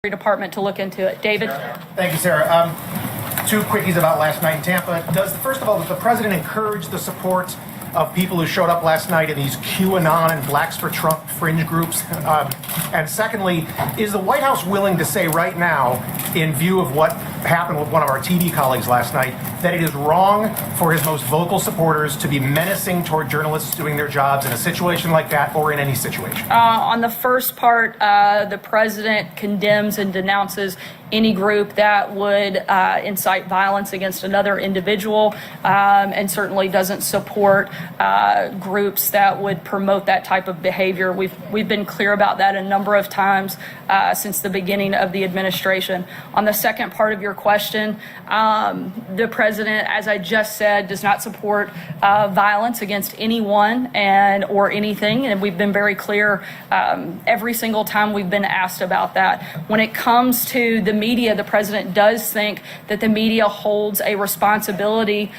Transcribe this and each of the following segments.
Department to look into it. David? Thank you, Sarah. Two quickies about last night in Tampa. First of all, does the president encourage the support of people who showed up last night in these QAnon and Blacks for Trump fringe groups? And secondly, is the White House willing to say right now, in view of what happened with one of our TV colleagues last night, that it is wrong for his most vocal supporters to be menacing toward journalists doing their jobs in a situation like that or in any situation? On the first part, the president condemns and denounces any group that would incite violence against another individual, and certainly doesn't support groups that would promote that type of behavior. We've been clear about that a number of times since the beginning of the administration. On the second part of your question, the president, as I just said, does not support violence against anyone or anything, and we've been very clear every single time we've been asked about that. When it comes to the media, the president does think that the media holds a responsibility.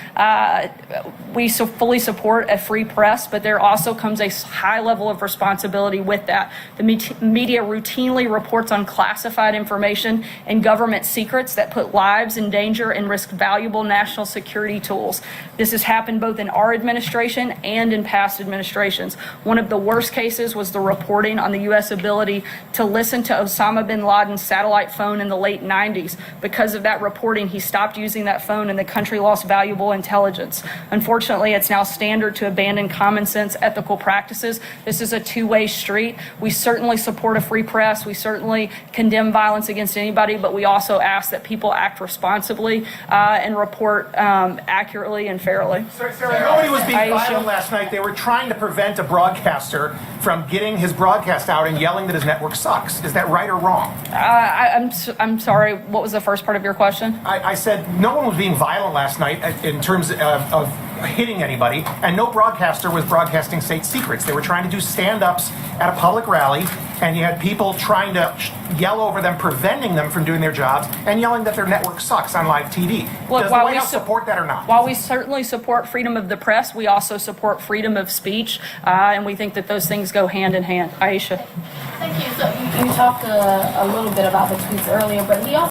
We fully support a free press, but there also comes a high level of responsibility with that. The media routinely reports on classified information and government secrets that put lives in danger and risk valuable national security tools. This has happened both in our administration and in past administrations. One of the worst cases was the reporting on the U.S. ability to listen to Osama bin Laden's satellite phone in the late 90s. Because of that reporting, he stopped using that phone and the country lost valuable intelligence. Unfortunately, it's now standard to abandon common sense ethical practices. This is a two-way street. We certainly support a free press. We certainly condemn violence against anybody, but we also ask that people act responsibly and report accurately and fairly. Sarah, nobody was being violent last night. They were trying to prevent a broadcaster from getting his broadcast out and yelling that his network sucks. Is that right or wrong? I'm sorry, what was the first part of your question? I said no one was being violent last night in terms of hitting anybody, and no broadcaster was broadcasting state secrets. They were trying to do stand-ups at a public rally, and you had people trying to yell over them, preventing them from doing their jobs, and yelling that their network sucks on live TV. Look, does the White House support that or not? While we certainly support freedom of the press, we also support freedom of speech, and we think that those things go hand in hand. Aisha. Thank you. So you talked a little bit about the tweets earlier, but he also